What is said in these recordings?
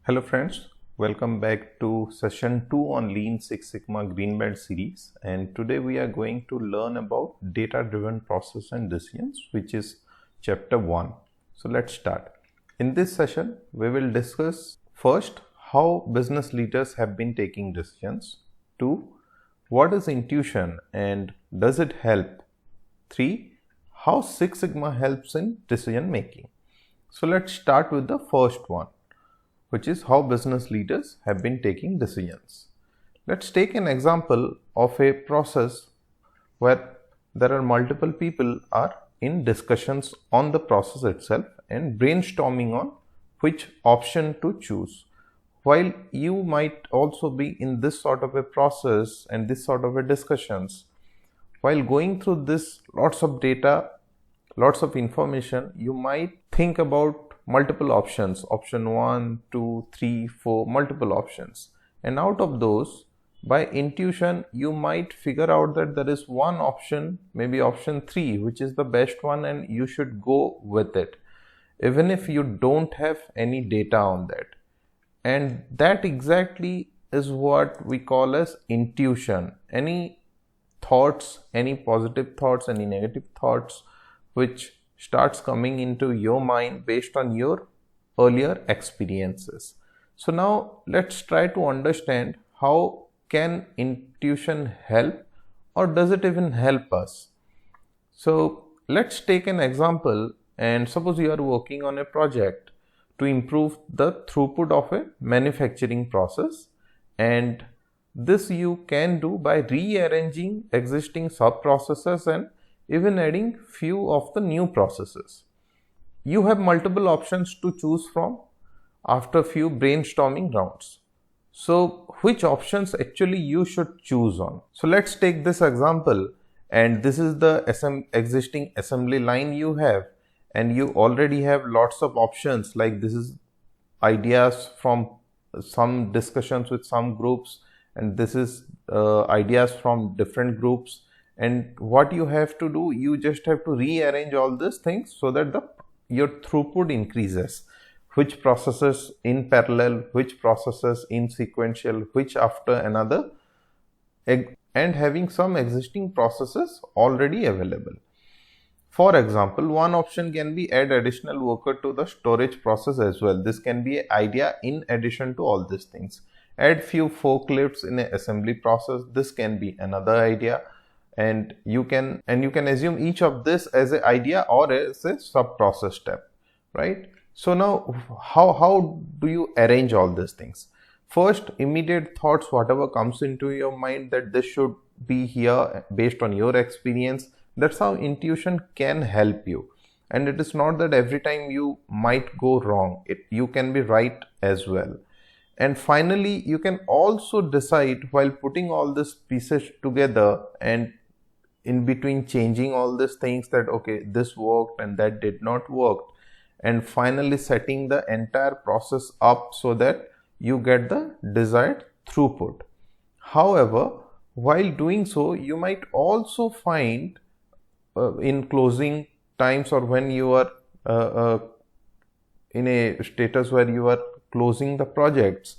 Hello friends, welcome back to session 2 on Lean Six Sigma Green Belt series, and today we are going to learn about data driven process and decisions, which is chapter 1. So let's start. In this session we will discuss first how business leaders have been taking decisions, 2 what is intuition and does it help, 3 how Six Sigma helps in decision making. So let's start with the first one, which is how business leaders have been taking decisions. Let's take an example of a process where there are multiple people are in discussions on the process itself and brainstorming on which option to choose. While you might also be in this sort of a process and this sort of a discussions, while going through this lots of data, lots of information, you might think about multiple options, option 1, 2, 3, 4, multiple options, and out of those, by intuition you might figure out that there is one option, maybe option 3, which is the best one, and you should go with it even if you don't have any data on that. And that exactly is what we call as intuition. Any thoughts, any positive thoughts, any negative thoughts which starts coming into your mind based on your earlier experiences. So now let's try to understand how can intuition help, or does it even help us. So let's take an example, and suppose you are working on a project to improve the throughput of a manufacturing process, and this you can do by rearranging existing sub processes and even adding few of the new processes. You have multiple options to choose from after few brainstorming rounds. So which options actually you should choose on? So let's take this example, and this is the existing assembly line you have, and you already have lots of options, like this is ideas from some discussions with some groups, and this is ideas from different groups. And what you have to do, you just have to rearrange all these things so that your throughput increases. Which processes in parallel, which processes in sequential, which after another, and having some existing processes already available. For example, one option can be add additional worker to the storage process as well. This can be an idea in addition to all these things. Add few forklifts in an assembly process. This can be another idea. And you can assume each of this as an idea or as a sub process step, right? So now how do you arrange all these things? First, immediate thoughts, whatever comes into your mind that this should be here based on your experience. That's how intuition can help you. And it is not that every time you might go wrong, you can be right as well. And finally, you can also decide while putting all these pieces together and in between changing all these things that okay, this worked and that did not work, and finally setting the entire process up so that you get the desired throughput. However, while doing so, you might also find in closing times, or when you are in a status where you are closing the projects,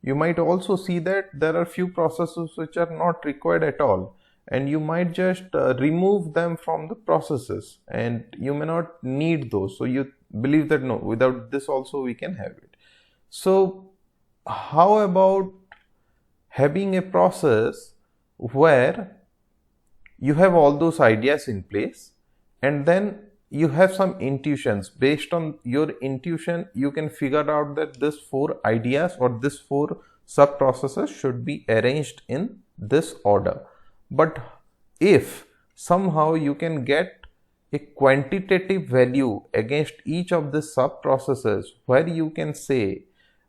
you might also see that there are few processes which are not required at all, and you might just remove them from the processes, and you may not need those. So you believe that no, without this also we can have it. So how about having a process where you have all those ideas in place, and then you have some intuitions. Based on your intuition, you can figure out that this 4 ideas or this 4 sub processes should be arranged in this order. But if somehow you can get a quantitative value against each of the sub processes, where you can say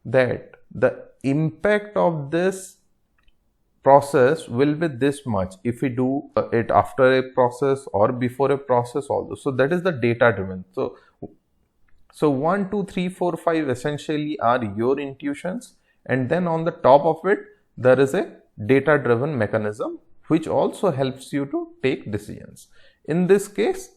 that the impact of this process will be this much if we do it after a process or before a process also. So that is the data driven. So 1, 2, 3, 4, 5 essentially are your intuitions, and then on the top of it there is a data driven mechanism which also helps you to take decisions. In this case,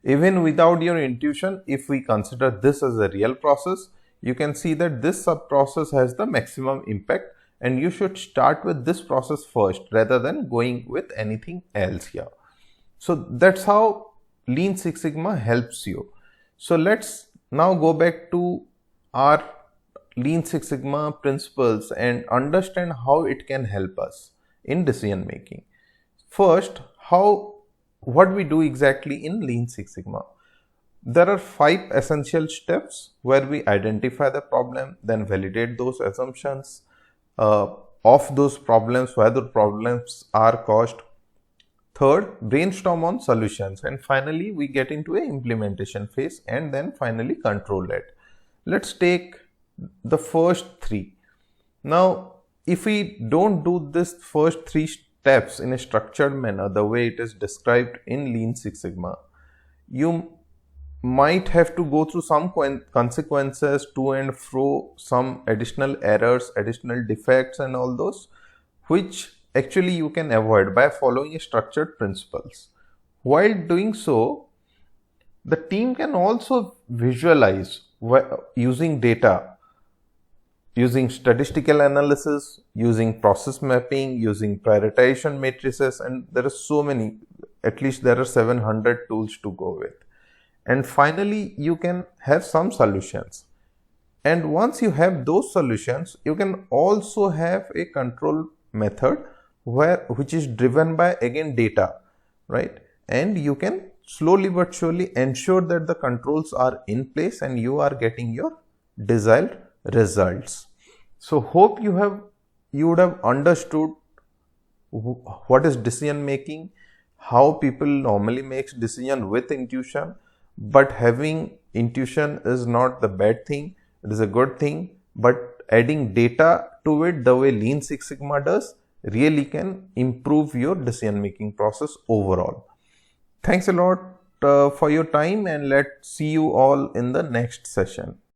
even without your intuition, if we consider this as a real process, you can see that this sub process has the maximum impact, and you should start with this process first rather than going with anything else here. So that's how Lean Six Sigma helps you. So let's now go back to our Lean Six Sigma principles and understand how it can help us in decision making. First, what we do exactly in Lean Six Sigma. There are 5 essential steps where we identify the problem, then validate those assumptions of those problems, where the problems are caused. Third, brainstorm on solutions, and finally we get into a implementation phase and then finally control it. Let's take the first 3. Now, if we don't do this first 3 steps in a structured manner, the way it is described in Lean Six Sigma, you might have to go through some consequences, to and fro, some additional errors, additional defects and all those, which actually you can avoid by following structured principles. While doing so, the team can also visualize using data, using statistical analysis, using process mapping, using prioritization matrices, and there are so many, at least there are 700 tools to go with. And finally, you can have some solutions. And once you have those solutions, you can also have a control method which is driven by, again, data, right? And you can slowly but surely ensure that the controls are in place and you are getting your desired results. So hope you would have understood what is decision making, how people normally make decision with intuition. But having intuition is not the bad thing, it is a good thing. But adding data to it, the way Lean Six Sigma does, really can improve your decision making process overall. Thanks a lot for your time, and let's see you all in the next session.